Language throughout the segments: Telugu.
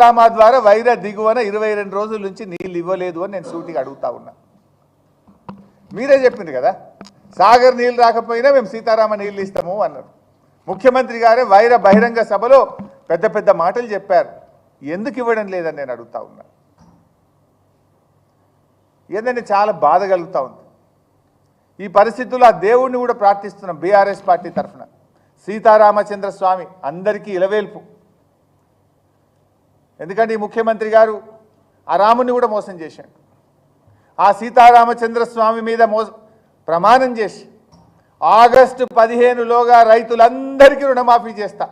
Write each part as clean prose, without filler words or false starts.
సీతారామ ద్వారా వైరా దిగువన 22 రోజుల నుంచి నీళ్ళు ఇవ్వలేదు అని నేను సూటిగా అడుగుతా ఉన్నా. మీరే చెప్పింది కదా, సాగర్ నీళ్ళు రాకపోయినా మేము సీతారామ నీళ్ళు ఇస్తాము అన్నారు. ముఖ్యమంత్రి గారే వైరా బహిరంగ సభలో పెద్ద పెద్ద మాటలు చెప్పారు. ఎందుకు ఇవ్వడం లేదని నేను అడుగుతా ఉన్నా. ఏంటంటే చాలా బాధ కలుగుతూ ఉంది. ఈ పరిస్థితుల్లో ఆ దేవుణ్ణి కూడా ప్రార్థిస్తున్నాం బీఆర్ఎస్ పార్టీ తరఫున. సీతారామచంద్ర స్వామి అందరికీ ఇలవేల్పు. ఎందుకంటే ఈ ముఖ్యమంత్రి గారు ఆ రాముని కూడా మోసం చేశాడు. ఆ సీతారామచంద్ర స్వామి మీద ప్రమాణం చేసి ఆగస్టు 15లోగా రైతులందరికీ రుణమాఫీ చేస్తా,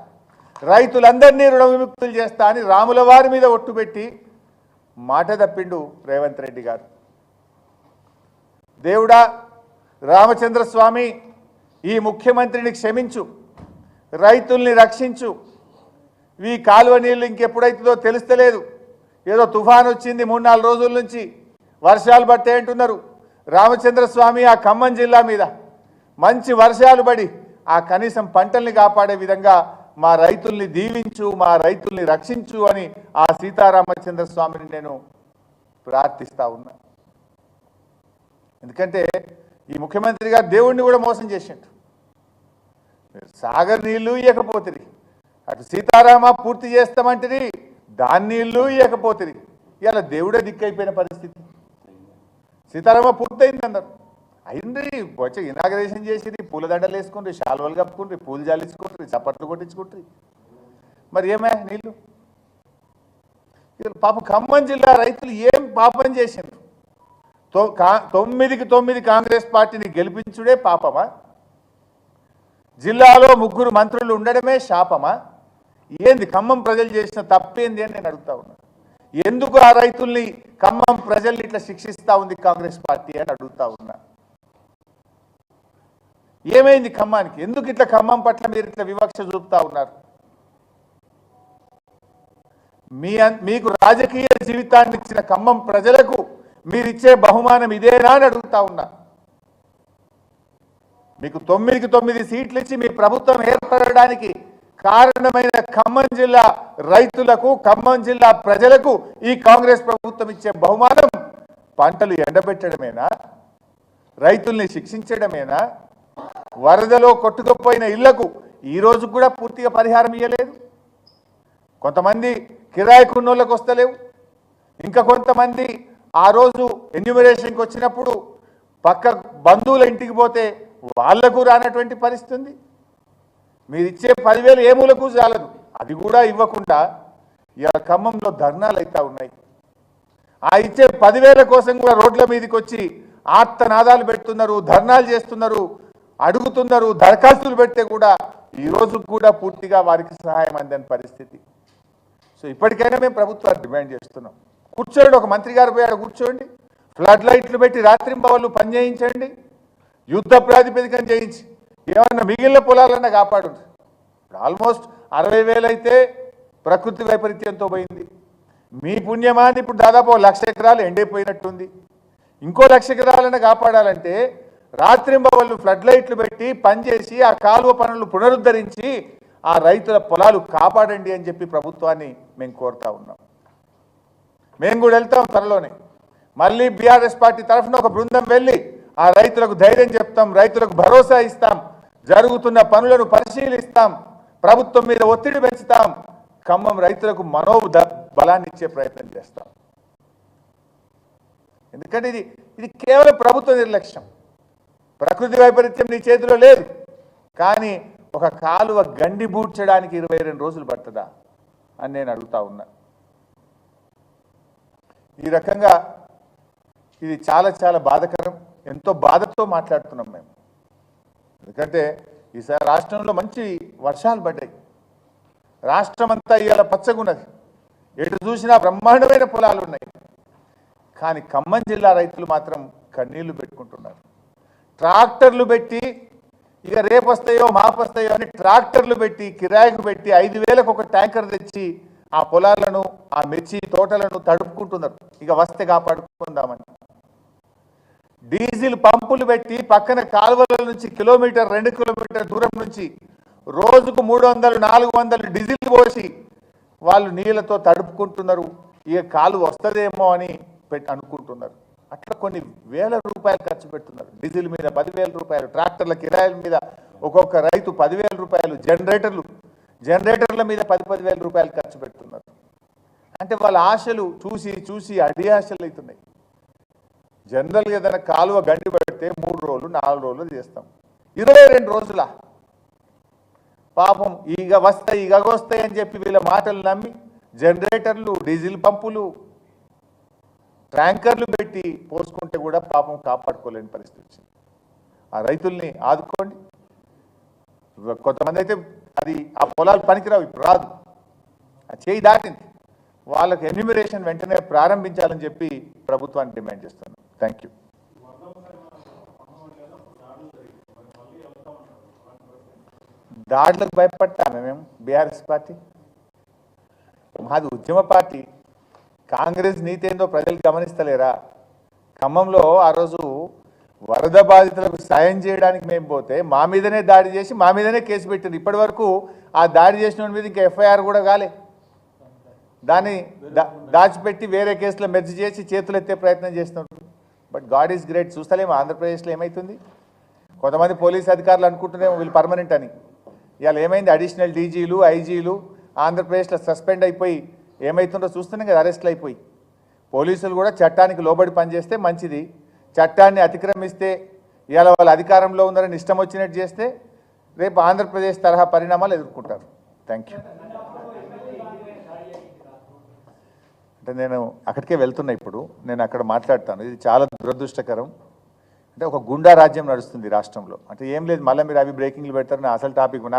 రైతులందరినీ రుణ విముక్తులు చేస్తా అని రాముల వారి మీద ఒట్టుపెట్టి మాట తప్పిండు రేవంత్ రెడ్డి గారు. దేవుడా రామచంద్ర స్వామి, ఈ ముఖ్యమంత్రిని క్షమించు, రైతుల్ని రక్షించు. ఈ కాలువ నీళ్ళు ఇంకెప్పుడైతుందో తెలుస్తలేదు. ఏదో తుఫాన్ వచ్చింది 3-4 రోజుల నుంచి, వర్షాలు పట్టే అంటున్నారు. రామచంద్ర స్వామి ఆ ఖమ్మం జిల్లా మీద మంచి వర్షాలు పడి ఆ కనీసం పంటల్ని కాపాడే విధంగా మా రైతుల్ని దీవించు, మా రైతుల్ని రక్షించు అని ఆ సీతారామచంద్ర స్వామిని నేను ప్రార్థిస్తా ఉన్నా. ఎందుకంటే ఈ ముఖ్యమంత్రి గారు దేవుణ్ణి కూడా మోసం చేసిండు. సాగర్ నీళ్లు ఇవ్వకపోతుంది, అటు సీతారామ పూర్తి చేస్తామంటే దాని నీళ్లు ఇవ్వకపోతుంది. ఇలా దేవుడే దిక్కైపోయిన పరిస్థితి. సీతారామ పూర్తయింది అన్నారు, అయింది. వచ్చి ఇనాగరేషన్ చేసి పూలదండలు వేసుకుంటారు, శాల్వలు కప్పుకుంటారు, పూలు జాలించుకుంటారు, చప్పట్లు కొట్టించుకుంటారు. మరి ఏమే నీళ్ళు? పాపం ఖమ్మం జిల్లా రైతులు ఏం పాపం చేసిండ్రు? 9కి 9 కాంగ్రెస్ పార్టీని గెలిపించుడే పాపమా? జిల్లాలో 3 మంత్రులు ఉండడమే శాపమా? ఏంది ఖమ్మం ప్రజలు చేసిన తప్పేంది అని నేను అడుగుతా ఉన్నా. ఎందుకు ఆ రైతుల్ని ఖమ్మం ప్రజల్ని ఇట్లా శిక్షిస్తూ ఉంది కాంగ్రెస్ పార్టీ అని అడుగుతా ఉన్నా. ఏమైంది ఖమ్మానికి? ఎందుకు ఇట్లా ఖమ్మం పట్ల మీరు ఇట్లా వివక్ష చూపుతా ఉన్నారు? మీకు రాజకీయ జీవితాన్ని ఇచ్చిన ఖమ్మం ప్రజలకు మీరిచ్చే బహుమానం ఇదేనా అని అడుగుతా ఉన్నా. మీకు 9కి 9 సీట్లు ఇచ్చి మీ ప్రభుత్వం ఏర్పడడానికి కారణమైన ఖమ్మం జిల్లా రైతులకు, ఖమ్మం జిల్లా ప్రజలకు ఈ కాంగ్రెస్ ప్రభుత్వం ఇచ్చే బహుమానం పంటలు ఎండబెట్టడమేనా? రైతుల్ని శిక్షించడమేనా? వరదలో కొట్టుకుపోయిన ఇళ్లకు ఈ రోజు కూడా పూర్తిగా పరిహారం ఇవ్వలేదు. కొంతమంది కిరాయికున్నోళ్ళకు వస్తలేవు, ఇంకా కొంతమంది ఆ రోజు ఎన్యూమరేషన్కి వచ్చినప్పుడు పక్క బంధువుల ఇంటికి పోతే వాళ్లకు రానటువంటి పరిస్థితి ఉంది. మీరు ఇచ్చే 10,000 ఏ మూలకు చాలదు, అది కూడా ఇవ్వకుండా ఇలా ఖమ్మంలో ధర్నాలు అవుతా ఉన్నాయి. ఆ ఇచ్చే 10,000 కోసం కూడా రోడ్ల మీదకి వచ్చి ఆర్తనాదాలు పెడుతున్నారు, ధర్నాలు చేస్తున్నారు, అడుగుతున్నారు. దరఖాస్తులు పెడితే కూడా ఈరోజు కూడా పూర్తిగా వారికి సహాయం అందని పరిస్థితి. సో ఇప్పటికైనా మేము ప్రభుత్వాన్ని డిమాండ్ చేస్తున్నాం. కూర్చోండి, ఒక మంత్రి గారు పోయాడు, కూర్చోండి, ఫ్లడ్ లైట్లు పెట్టి రాత్రింబవళ్ళు పని చేయించండి, యుద్ధ ప్రాతిపదికన చేయించి ఏమన్నా మిగిలిన పొలాలన్నా కాపాడు. ఆల్మోస్ట్ 60,000 అయితే ప్రకృతి వైపరీత్యంతో పోయింది. మీ పుణ్యమాన్ని ఇప్పుడు దాదాపు 1,00,000 ఎకరాలు ఎండిపోయినట్టుంది. ఇంకో 1,00,000 ఎకరాలన్నా కాపాడాలంటే రాత్రింబవళ్ళు ఫ్లడ్ లైట్లు పెట్టి పనిచేసి ఆ కాలువ పనులు పునరుద్ధరించి ఆ రైతుల పొలాలు కాపాడండి అని చెప్పి ప్రభుత్వాన్ని మేము కోరుతా ఉన్నాం. మేము కూడా వెళ్తాం త్వరలోనే. మళ్ళీ బీఆర్ఎస్ పార్టీ తరఫున ఒక బృందం వెళ్ళి ఆ రైతులకు ధైర్యం చెప్తాం, రైతులకు భరోసా ఇస్తాం, జరుగుతున్న పనులను పరిశీలిస్తాం, ప్రభుత్వం మీద ఒత్తిడి పెంచుతాం, ఖమ్మం రైతులకు బలాన్ని ఇచ్చే ప్రయత్నం చేస్తాం. ఎందుకంటే ఇది కేవలం ప్రభుత్వ నిర్లక్ష్యం. ప్రకృతి వైపరీత్యం నీ చేతిలో లేదు, కానీ ఒక కాలువ గండి బూడ్చడానికి 22 రోజులు పడుతుందా అని నేను అడుగుతా ఉన్నా. ఈ రకంగా ఇది చాలా చాలా బాధకరం. ఎంతో బాధతో మాట్లాడుతున్నాం మేము. ఎందుకంటే ఈసారి రాష్ట్రంలో మంచి వర్షాలు పడ్డాయి, రాష్ట్రం అంతా ఇవాళ పచ్చగున్నది, ఎటు చూసినా బ్రహ్మాండమైన పొలాలు ఉన్నాయి. కానీ ఖమ్మం జిల్లా రైతులు మాత్రం కన్నీళ్లు పెట్టుకుంటున్నారు. ట్రాక్టర్లు పెట్టి ఇక రేపు వస్తాయో మాపు వస్తాయో అని ట్రాక్టర్లు పెట్టి కిరాయికి పెట్టి 5,000కు ఒక ట్యాంకర్ తెచ్చి ఆ పొలాలను, ఆ మిర్చి తోటలను తడుపుకుంటున్నారు. ఇక వస్తే కాపాడుకుందామని డీజిల్ పంపులు పెట్టి పక్కన కాలువల నుంచి 1-2 కిలోమీటర్ దూరం నుంచి రోజుకు 300-400 డీజిల్ పోసి వాళ్ళు నీళ్ళతో తడుపుకుంటున్నారు, ఇక కాలు వస్తుందేమో అని అనుకుంటున్నారు. అట్లా కొన్ని వేల రూపాయలు ఖర్చు పెడుతున్నారు. డీజిల్ మీద 10,000 రూపాయలు, ట్రాక్టర్ల కిరాయిల మీద ఒక్కొక్క రైతు 10,000 రూపాయలు, జనరేటర్ల మీద 10,000 రూపాయలు ఖర్చు పెడుతున్నారు. అంటే వాళ్ళ ఆశలు చూసి చూసి అడియాశలు అవుతున్నాయి. జనరల్గా ఏదైనా కాలువ గండి పెడితే 3 రోజులు 4 రోజులు చేస్తాం, 22 రోజుల పాపం ఇక వస్తాయి అని చెప్పి వీళ్ళ మాటలు నమ్మి జనరేటర్లు, డీజిల్ పంపులు, ట్యాంకర్లు పెట్టి పోసుకుంటే కూడా పాపం కాపాడుకోలేని పరిస్థితి వచ్చింది. ఆ రైతుల్ని ఆదుకోండి. కొంతమంది అయితే అది ఆ పొలాలు పనికిరావు, ఇప్పుడు రాదు, ఆ చేయి దాటింది, వాళ్ళకి ఎన్యూమరేషన్ వెంటనే ప్రారంభించాలని చెప్పి ప్రభుత్వాన్ని డిమాండ్ చేస్తున్నాను. Thank you. దాడులకు భయపడతామే మేము బీఆర్ఎస్ పార్టీ? మాది ఉద్యమ పార్టీ. కాంగ్రెస్ నీతి ఏందో ప్రజలు గమనిస్తలేరా? ఖమ్మంలో ఆ రోజు వరద బాధితులకు సాయం చేయడానికి మేము పోతే మా మీదనే దాడి చేసి మా మీదనే కేసు పెట్టింది. ఇప్పటి వరకు ఆ దాడి చేసిన మీద ఇంకా ఎఫ్ఐఆర్ కూడా కాలే. దాన్ని దాచిపెట్టి వేరే కేసులో మెర్జ్ చేసి చేతులు ఎత్తే ప్రయత్నం చేస్తున్నారు. But God is great. చూస్తలేము ఆంధ్రప్రదేశ్లో ఏమవుతుంది. కొంతమంది పోలీస్ అధికారులు అనుకుంటున్నాము వీళ్ళు పర్మనెంట్ అని. ఇవాళ ఏమైంది, అడిషనల్ డీజీలు, ఐజీలు ఆంధ్రప్రదేశ్లో సస్పెండ్ అయిపోయి ఏమవుతుందో చూస్తున్నాం కదా, అరెస్ట్లు అయిపోయి. పోలీసులు కూడా చట్టానికి లోబడి పనిచేస్తే మంచిది. చట్టాన్ని అతిక్రమిస్తే ఇవాళ వాళ్ళ అధికారంలో ఉన్నారని ఇష్టం వచ్చినట్టు చేస్తే రేపు ఆంధ్రప్రదేశ్ తరహా పరిణామాలు ఎదుర్కొంటారు. Thank you. అంటే నేను అక్కడికే వెళ్తున్నా. ఇప్పుడు నేను అక్కడ మాట్లాడతాను. ఇది చాలా దురదృష్టకరం. అంటే ఒక గుండా రాజ్యం నడుస్తుంది రాష్ట్రంలో. అంటే ఏం లేదు, మళ్ళీ మీరు అవి బ్రేకింగ్లు పెడతారు. నా అసలు టాపిక్ నాకు